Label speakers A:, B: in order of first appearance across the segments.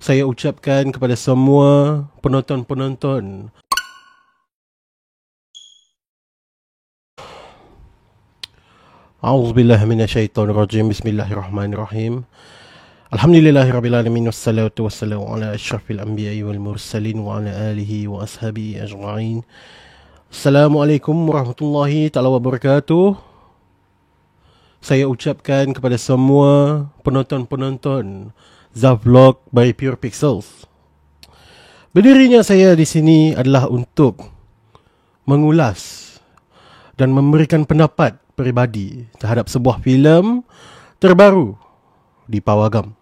A: saya ucapkan kepada semua penonton-penonton. A'udzubillahi minasyaitonirrajim. Bismillahirrahmanirrahim. Alhamdulillahirabbil wassalatu wassalamu ala asyrafil anbiya'i wal mursalin wa ala alihi wa ashabihi ajma'in. Assalamualaikum warahmatullahi taala wabarakatuh. Saya ucapkan kepada semua penonton-penonton Zavlog by Pure Pixels. Berdirinya saya di sini adalah untuk mengulas dan memberikan pendapat peribadi terhadap sebuah filem terbaru di Pawagam.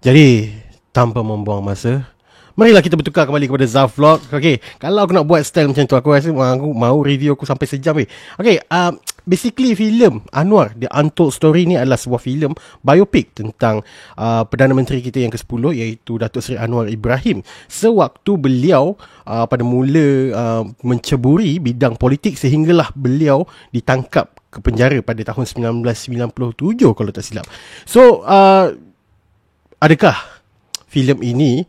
A: Jadi, tanpa membuang masa, marilah kita bertukar kembali kepada Zavlog. Okay, kalau aku nak buat style macam tu, aku rasa aku mau review aku sampai sejam. Okay, basically filem Anwar The Untold Story ni adalah sebuah filem biopik tentang Perdana Menteri kita yang ke-10, iaitu Datuk Seri Anwar Ibrahim, sewaktu beliau pada mula menceburi bidang politik sehinggalah beliau ditangkap ke penjara pada tahun 1997 kalau tak silap. So adakah filem ini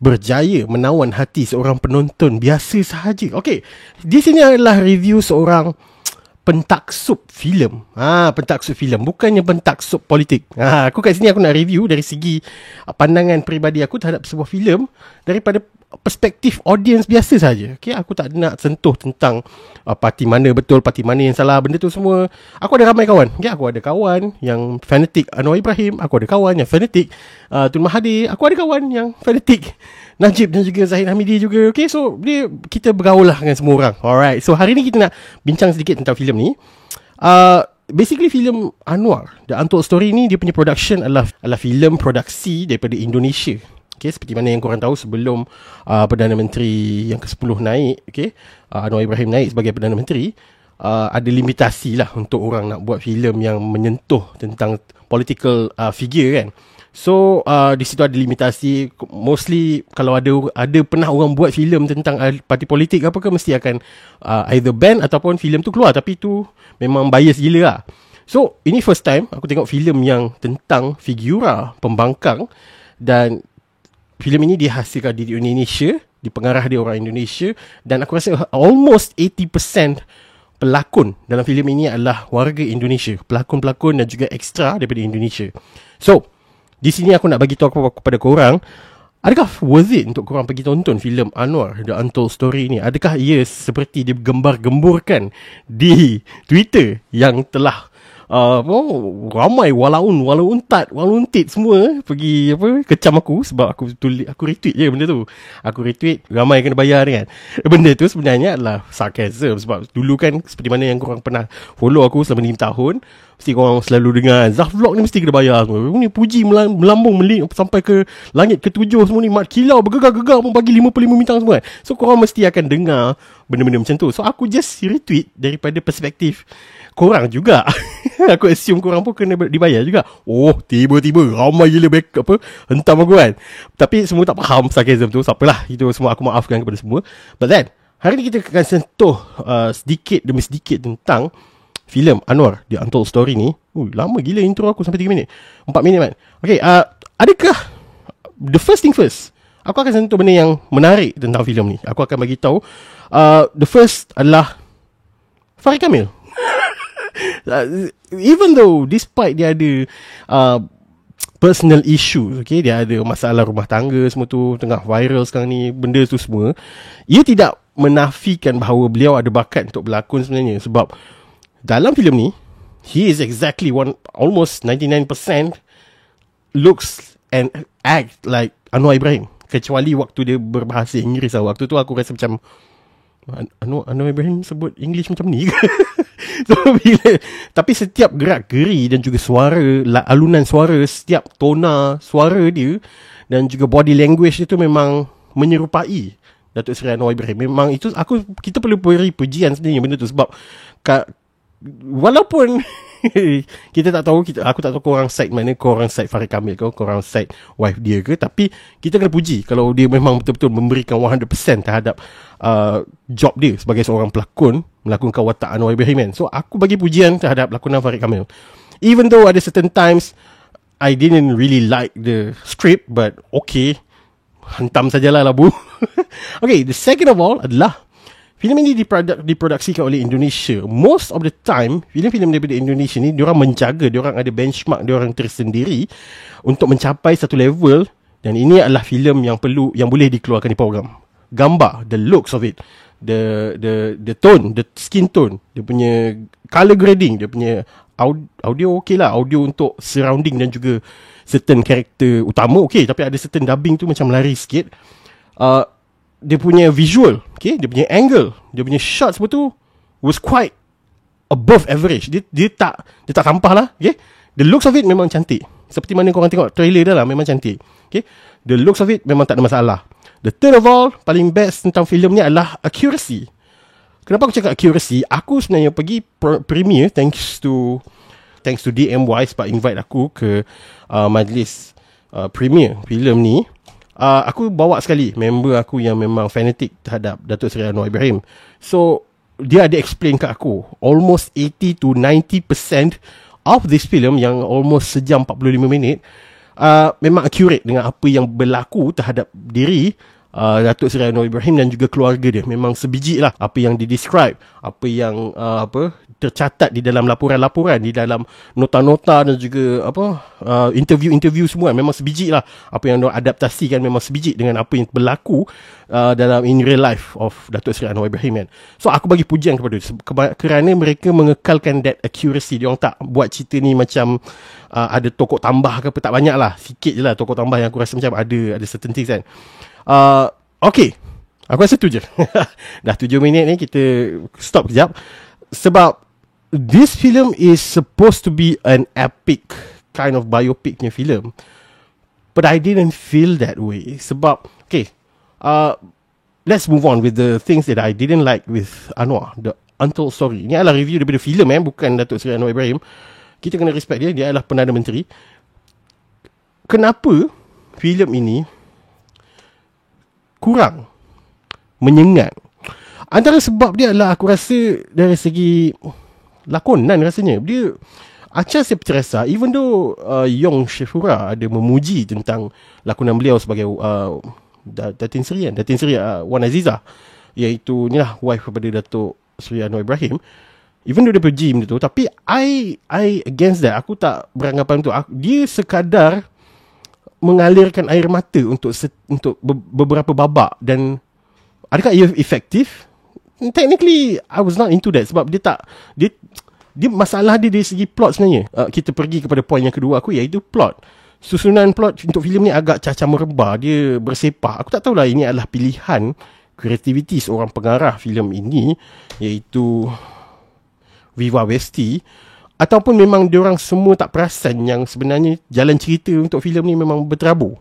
A: berjaya menawan hati seorang penonton biasa sahaja? Okey, di sini adalah review seorang pentaksub filem. Pentaksub filem, bukannya pentaksub politik. Aku kat sini aku nak review dari segi pandangan peribadi aku terhadap sebuah filem daripada perspektif audiens biasa saja. Okey, aku tak nak sentuh tentang parti mana betul, parti mana yang salah, benda tu semua. Aku ada ramai kawan. Okey, aku ada kawan yang fanatik Anwar Ibrahim, aku ada kawan yang fanatik Tun Mahathir, aku ada kawan yang fanatik Najib dan juga Zahid Hamidi juga. Okay, so kita bergaul lah dengan semua orang. Alright, so hari ni kita nak bincang sedikit tentang filem ni. Basically filem Anwar The Untold Story ni, dia punya production adalah filem produksi daripada Indonesia. Okay, seperti mana yang korang tahu, sebelum Perdana Menteri yang ke-10 naik, okay, Anwar Ibrahim naik sebagai Perdana Menteri, ada limitasi lah untuk orang nak buat filem yang menyentuh tentang political figure kan. So di situ ada limitasi. Mostly kalau ada pernah orang buat filem tentang parti politik apa ke, mesti akan either ban ataupun filem tu keluar, tapi tu memang bias gila lah. So ini first time aku tengok filem yang tentang figura pembangkang, dan filem ini dihasilkan di Indonesia, dipengarah di orang Indonesia, dan aku rasa almost 80% pelakon dalam filem ini adalah warga Indonesia, pelakon-pelakon dan juga ekstra daripada Indonesia. So di sini aku nak bagi tahu kepada korang, adakah worth it untuk korang pergi tonton filem Anwar The Untold Story ni? Adakah ia seperti digembar-gemburkan di Twitter yang telah ramai walauuntit semua pergi kecam aku sebab aku retweet je benda tu. Aku retweet, ramai kena bayar kan. Benda tu sebenarnya adalah sarcasm, sebab dulu kan seperti mana yang korang pernah follow aku selama 5 tahun, mesti korang selalu dengar Zavlog ni mesti kena bayar semua. Ni puji melambung sampai ke langit ke-7 semua ni, mat kilau bergegar-gegar pun bagi 55 bintang semua. So korang mesti akan dengar benda-benda macam tu. So aku just retweet daripada perspektif korang juga. Aku assume korang pun kena dibayar juga. Oh, tiba-tiba ramai gila hentam aku kan. Tapi semua tak faham sarcasm tu. Siapalah, itu semua aku maafkan kepada semua. But then, hari ni kita akan sentuh sedikit demi sedikit tentang filem Anwar The Untold Story ni. Lama gila intro aku, sampai 3 minit 4 minit man. Okay, adakah the first thing first, aku akan sentuh benda yang menarik tentang filem ni. Aku akan bagi tahu the first adalah Farid Kamil. Even though despite dia ada personal issue, okay, dia ada masalah rumah tangga semua tu tengah viral sekarang ni, benda tu semua, ia tidak menafikan bahawa beliau ada bakat untuk berlakon sebenarnya. Sebab dalam filem ni, he is exactly almost 99% looks and act like Anwar Ibrahim, kecuali waktu dia berbahasa Inggeris. Waktu tu aku rasa macam Anwar Ibrahim sebut English macam ni. So, tapi setiap gerak-geri dan juga suara, alunan suara, setiap tona suara dia dan juga body language dia tu memang menyerupai Datuk Seri Anwar Ibrahim. Memang itu kita perlu beri pujian sebenarnya benda tu, sebab walaupun kita tak tahu, aku tak tahu korang side mana, korang side Farid Kamil ke, korang side wife dia ke, tapi kita kena puji kalau dia memang betul-betul memberikan 100% terhadap job dia sebagai seorang pelakon, melakonkan watak Anwar Ibrahim kan. So aku bagi pujian terhadap lakonan Farid Kamil, even though ada certain times I didn't really like the script, but okay, hantam sajalah labu. Okay, the second of all adalah filem ini diproduksikan oleh Indonesia. Most of the time, filem-filem daripada Indonesia ni, diorang menjaga, diorang ada benchmark diorang tersendiri untuk mencapai satu level, dan ini adalah filem yang boleh dikeluarkan di program. Gambar, the looks of it, the tone, the skin tone, dia punya color grading, dia punya audio okay lah, audio untuk surrounding dan juga certain karakter utama okay, tapi ada certain dubbing tu macam lari sikit. Dia punya visual, okay, dia punya angle, dia punya shots semua tu was quite above average. Dia tak sampah lah, okay. The looks of it memang cantik, seperti mana korang tengok trailer dah lah, memang cantik, okay. The looks of it memang tak ada masalah. The third of all, paling best tentang filem ni adalah accuracy. Kenapa aku cakap accuracy? Aku sebenarnya pergi premiere thanks to DMY sebab invite aku ke majlis premiere filem ni. Aku bawa sekali member aku yang memang fanatik terhadap Datuk Seri Anwar Ibrahim. So dia ada explain kat aku almost 80 to 90% of this film yang almost sejam 45 minit memang accurate dengan apa yang berlaku terhadap diri Datuk Seri Anwar Ibrahim dan juga keluarga dia. Memang sebiji lah apa yang di-describe, apa yang tercatat di dalam laporan-laporan, di dalam nota-nota dan juga interview-interview semua. Memang sebiji lah apa yang diorang adaptasikan, memang sebiji dengan apa yang berlaku dalam in real life of Datuk Seri Anwar Ibrahim kan. So aku bagi pujian kepada dia kerana mereka mengekalkan that accuracy. Diorang tak buat cerita ni macam ada tokoh tambah ke apa, tak banyak lah, sikit je lah tokoh tambah yang aku rasa macam ada certain things kan. Okay, aku rasa tu je. Dah 7 minit ni, kita stop kejap. Sebab this film is supposed to be an epic kind of biopic punya film, but I didn't feel that way. Sebab okay, let's move on with the things that I didn't like with Anwar, the untold story. Ini adalah review daripada filem bukan Datuk Seri Anwar Ibrahim. Kita kena respect dia. Dia adalah Perdana Menteri. Kenapa filem ini kurang menyengat? Antara sebab dia adalah aku rasa dari segi lakonan rasanya. Dia Acha Septriasa, even though Yong Shefura ada memuji tentang lakonan beliau sebagai Datin Seri Wan Azizah, iaitu ni lah wife kepada Datuk Seri Anwar Ibrahim. Even though dia puji benda tu, tapi I against that. Aku tak beranggapan tu. Dia sekadar mengalirkan air mata untuk beberapa babak. Dan adakah ia efektif? Technically I was not into that. Sebab dia masalah dia dari segi plot sebenarnya. Kita pergi kepada poin yang kedua aku, iaitu plot. Susunan plot untuk filem ni agak cacah merebah. Dia bersepah. Aku tak tahulah ini adalah pilihan kreativiti seorang pengarah filem ini, iaitu Viva Westi, ataupun memang diorang semua tak perasan yang sebenarnya jalan cerita untuk filem ni memang berterabur.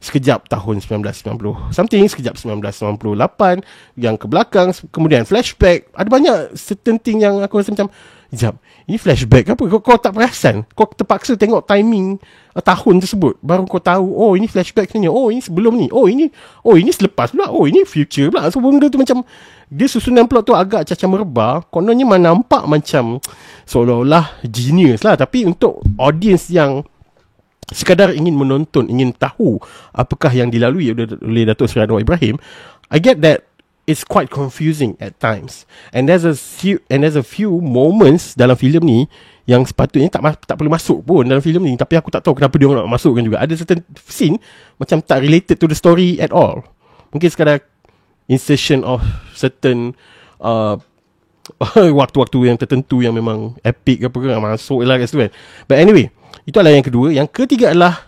A: Sekejap tahun 1990 something, sekejap 1998, yang ke belakang, kemudian flashback. Ada banyak certain thing yang aku rasa macam, sekejap, ini flashback apa? Kau tak perasan. Kau terpaksa tengok timing tahun tersebut, baru kau tahu, oh ini flashback sebenarnya, oh ini sebelum ni, oh ini selepas pula, oh ini future pula. So benda tu macam, dia susunan plot tu agak cacah merebah. Kononnya nampak macam seolah-olah genius lah, tapi untuk audience yang sekadar ingin menonton, ingin tahu apakah yang dilalui oleh Datuk Seri Anwar Ibrahim, I get that it's quite confusing at times. And there's a few moments dalam filem ni yang sepatutnya tak perlu masuk pun dalam filem ni, tapi aku tak tahu kenapa dia nak masukkan juga. Ada certain scene macam tak related to the story at all. Mungkin sekadar insertion of certain waktu-waktu yang tertentu yang memang epic apa ke, masuk lah kat situ kan. But anyway, itu adalah yang kedua. Yang ketiga adalah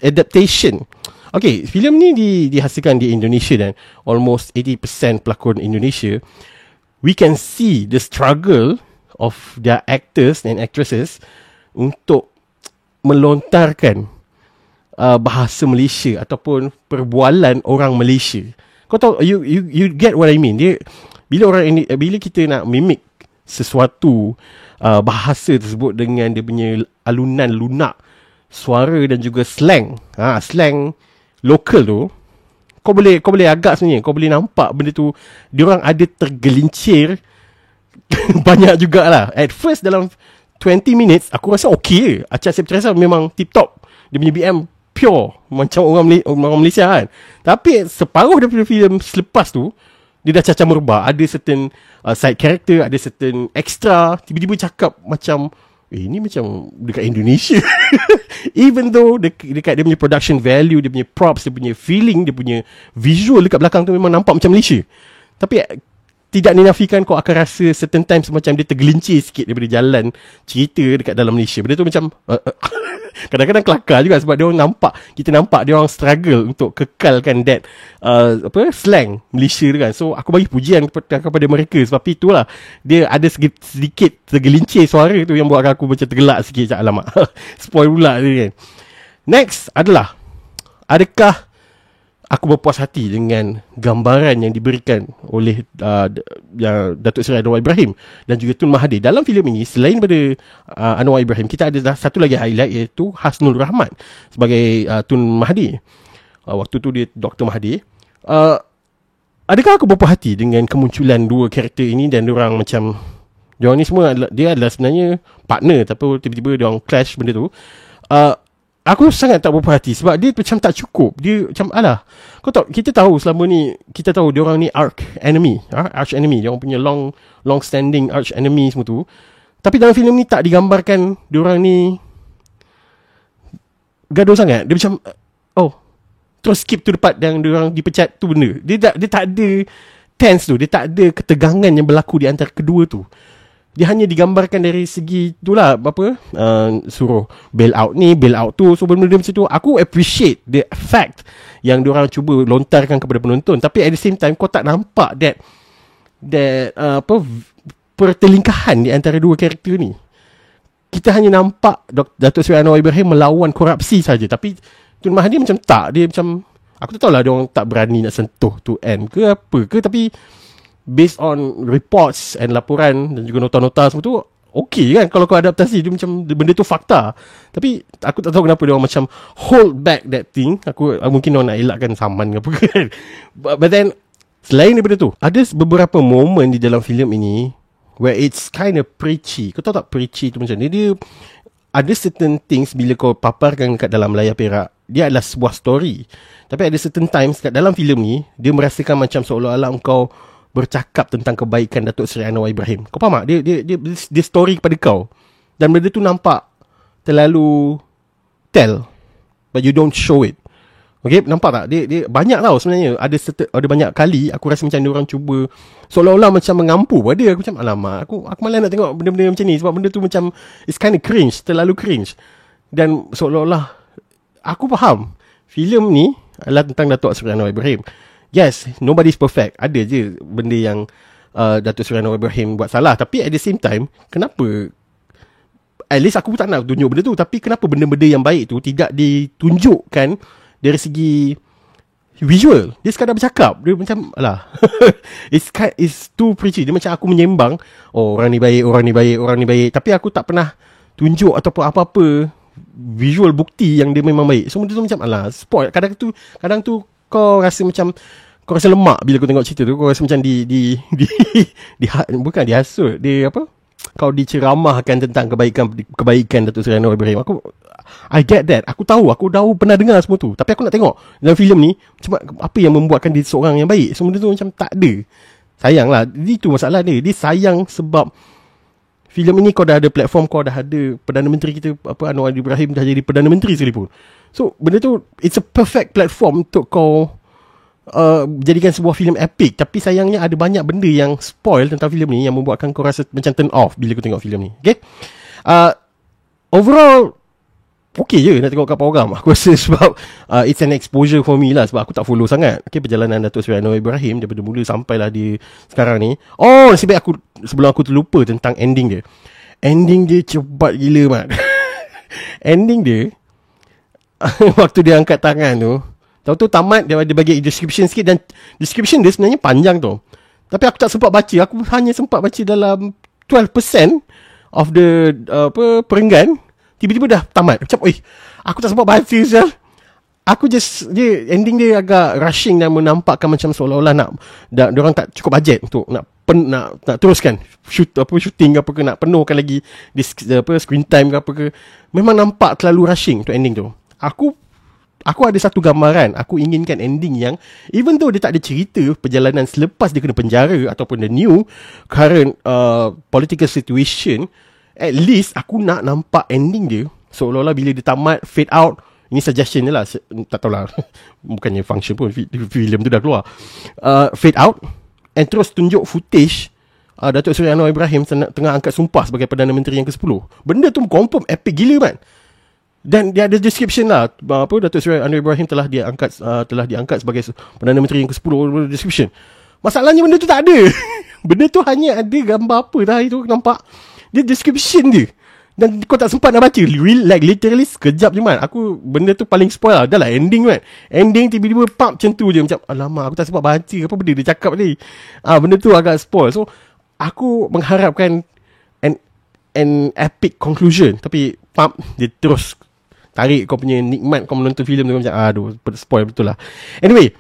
A: adaptation. Okay, filem ni dihasilkan di Indonesia dan almost 80% pelakon Indonesia. We can see the struggle of their actors and actresses untuk melontarkan bahasa Malaysia ataupun perbualan orang Malaysia. Kau tahu, you get what I mean. Bila kita nak mimik sesuatu bahasa tersebut dengan dia punya alunan lunak suara dan juga slang, slang lokal tu, kau boleh agak sebenarnya, kau boleh nampak benda tu diorang ada tergelincir banyak jugalah. At first dalam 20 minutes aku rasa okay. Acha Septriasa memang tip top. dia punya BM pure macam orang Malaysia kan. Tapi separuh daripada filem selepas tu dia dah cacah merbak. Ada certain side character, ada certain extra, tiba-tiba cakap macam ini macam dekat Indonesia. Even though dekat dia punya production value, dia punya props, dia punya feeling, dia punya visual dekat belakang tu memang nampak macam Malaysia. Tapi tidak dinafikan kau akan rasa certain times macam dia tergelincir sikit daripada jalan cerita dekat dalam Malaysia. Benda tu macam kadang-kadang kelakar juga sebab dia orang nampak, kita nampak dia orang struggle untuk kekalkan that slang Malaysia tu kan. So aku bagi pujian kepada mereka sebab itulah dia ada sedikit tergelincir suara tu yang buatkan aku macam tergelak sikit. Alamak. Spoil pula dia kan. Next adalah, adakah aku berpuas hati dengan gambaran yang diberikan oleh Datuk Seri Anwar Ibrahim dan juga Tun Mahathir dalam filem ini? Selain daripada Anwar Ibrahim, kita ada satu lagi highlight, iaitu Hasnul Rahman sebagai Tun Mahathir. Waktu tu dia Dr. Mahathir. Adakah aku berpuas hati dengan kemunculan dua karakter ini dan diorang macam, diorang ni semua dia adalah sebenarnya partner, tapi tiba-tiba diorang clash benda tu. Aku sangat tak berpuas hati sebab dia macam tak cukup. Dia macam kau tahu, kita tahu selama ni, kita tahu diorang ni arch enemy, diorang punya long standing arch enemy semua tu. Tapi dalam filem ni tak digambarkan diorang ni gaduh sangat. Dia macam terus skip tu part yang diorang dipecat tu benda. Dia tak ada tense tu, dia tak ada ketegangan yang berlaku di antara kedua tu. Dia hanya digambarkan dari segi itulah, suruh bail out ni, bail out tu. So benda-benda macam tu, aku appreciate the fact yang diorang cuba lontarkan kepada penonton. Tapi at the same time, kau tak nampak that pertelingkahan di antara dua karakter ni. Kita hanya nampak Datuk Seri Anwar Ibrahim melawan korupsi saja. Tapi Tun Mahathir macam tak. Dia macam, aku tak tahulah dia orang tak berani nak sentuh tu end ke apa ke. Tapi based on reports and laporan dan juga nota-nota semua tu, okey kan kalau kau adaptasi. Dia macam benda tu fakta. Tapi aku tak tahu kenapa dia orang macam hold back that thing. Mungkin orang nak elakkan saman ke apa kan. But then, selain daripada tu, ada beberapa moment di dalam filem ini where it's kind of preachy. Kau tahu tak preachy tu macam ni? Dia ada certain things bila kau paparkan kat dalam layar perak, dia adalah sebuah story. Tapi ada certain times kat dalam filem ni, dia merasakan macam seolah-olah engkau bercakap tentang kebaikan Datuk Seri Anwar Ibrahim. Kau faham tak? Dia story kepada kau. Dan benda tu nampak terlalu tell, but you don't show it. Okay, nampak tak? Dia banyak tau sebenarnya. Ada banyak kali aku rasa macam dia orang cuba seolah-olah macam mengampu pada aku. Macam alamak, aku malas nak tengok benda-benda macam ni. Sebab benda tu macam it's kind of cringe, terlalu cringe. Dan seolah-olah aku faham filem ni adalah tentang Datuk Seri Anwar Ibrahim. Yes, nobody's perfect. Ada je benda yang Datuk Seri Anwar Ibrahim buat salah. Tapi at the same time, kenapa, at least aku tak nak tunjuk benda tu, tapi kenapa benda-benda yang baik tu tidak ditunjukkan dari segi visual? Dia sekadar bercakap. Dia macam it's too preachy. Dia macam aku menyembang, orang ni baik, orang ni baik, orang ni baik. Tapi aku tak pernah tunjuk ataupun apa-apa visual bukti yang dia memang baik. So benda tu macam spoil. Kadang tu kau rasa macam, kau rasa lemak bila kau tengok cerita tu. Kau rasa macam bukan dihasut, kau diceramahkan tentang kebaikan Datuk Seri Anwar Ibrahim. I get that. Aku tahu pernah dengar semua tu. Tapi aku nak tengok dalam filem ni cuma apa yang membuatkan dia seorang yang baik. So benda tu macam tak ada. Sayanglah, itu masalah dia. Dia sayang sebab filem ini kau dah ada platform, kau dah ada Perdana Menteri kita, Anwar Ibrahim dah jadi Perdana Menteri sekalipun. So benda tu, it's a perfect platform untuk kau jadikan sebuah filem epic. Tapi sayangnya ada banyak benda yang spoil tentang filem ni yang membuatkan kau rasa macam turn off bila kau tengok filem ni. Okay, overall okay je nak tengok kat program. Aku rasa sebab it's an exposure for me lah. Sebab aku tak follow sangat perjalanan Datuk Seri Anwar Ibrahim daripada mula sampailah di sekarang ni. Nasib baik sebelum aku terlupa tentang ending dia. Ending dia cepat gila mat. Ending dia waktu dia angkat tangan tu, tahu tamat, dia bagi description sikit. Dan description dia sebenarnya panjang tu, tapi aku tak sempat baca. Aku hanya sempat baca dalam 12% of the perenggan. Tiba-tiba dah tamat. Macam aku tak sempat baca sel. Aku ending dia agak rushing dan menampakkan macam seolah-olah diorang tak cukup bajet untuk nak teruskan shooting apa ke, nak penuhkan lagi screen time ke apa ke. Memang nampak terlalu rushing untuk ending tu. Aku ada satu gambaran. Aku inginkan ending yang even though dia tak ada cerita perjalanan selepas dia kena penjara ataupun the new current political situation, at least aku nak nampak ending dia seolah-olah bila dia tamat, fade out. Ini suggestion je lah, tak tahulah. Bukannya function pun, filem tu dah keluar. Fade out and terus tunjuk footage Datuk Seri Anwar Ibrahim tengah angkat sumpah sebagai Perdana Menteri yang ke-10. Benda tu confirm epic gila kan. Dan dia ada description lah apa Datuk Seri Anwar Ibrahim telah diangkat sebagai Perdana Menteri yang ke-10, description. Masalahnya benda tu tak ada. Benda tu hanya ada gambar apa dah itu nampak. Dia description dia. Dan kau tak sempat nak baca. Literally sekejap je man. Aku benda tu paling spoil lah. Dah lah ending kan. Ending tiba-tiba pump macam tu je. Macam alamak aku tak sempat baca apa benda dia cakap ni. Benda tu agak spoil. So aku mengharapkan an epic conclusion. Tapi pump dia terus tarik kau punya nikmat kau menonton filem tu macam aduh spoil betul lah. Anyway,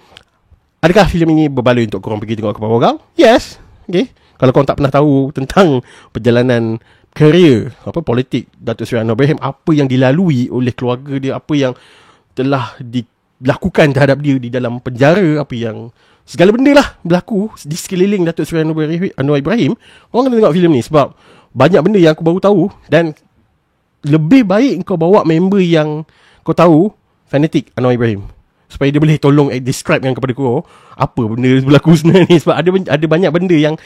A: adakah filem ini berbaloi untuk korang pergi tengok ke bawah? Yes. Okay. Kalau korang tak pernah tahu tentang perjalanan career politik Datuk Seri Anwar Ibrahim, apa yang dilalui oleh keluarga dia, apa yang telah dilakukan terhadap dia di dalam penjara, apa yang segala benda lah berlaku di sekeliling Datuk Seri Anwar Ibrahim, korang kena tengok filem ni sebab banyak benda yang aku baru tahu. Dan lebih baik kau bawa member yang kau tahu fanatik Anwar Ibrahim supaya dia boleh tolong describe kepada kau apa benda berlaku sebenarnya ni. Sebab ada banyak benda yang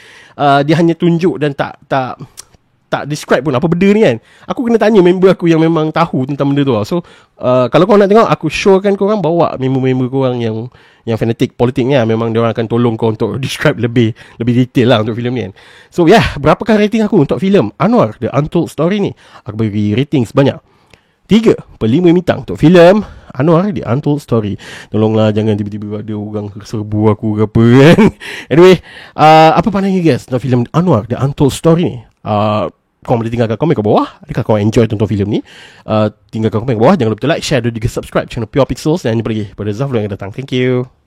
A: dia hanya tunjuk dan tak describe pun apa benda ni kan. Aku kena tanya member aku yang memang tahu tentang benda tu lah. So kalau korang nak tengok, aku syorkan korang bawa member-member korang yang fanatik politik ni lah. Memang diorang akan tolong kau untuk describe lebih detail lah untuk filem ni kan. So berapakah rating aku untuk filem Anwar The Untold Story ni? Aku bagi rating sebanyak 3/5 bintang untuk filem Anwar The Untold Story. Tolonglah jangan tiba-tiba ada orang serbu aku ke apa kan. Anyway, apa pandangan guys tentang filem Anwar The Untold Story ni? Korang boleh tinggalkan komen kat bawah. Adakah korang enjoy tonton filem ni? Tinggalkan komen kat bawah. Jangan lupa like, share dan juga subscribe channel Pure Pixels. Dan jumpa lagi pada Zafrul yang akan datang. Thank you.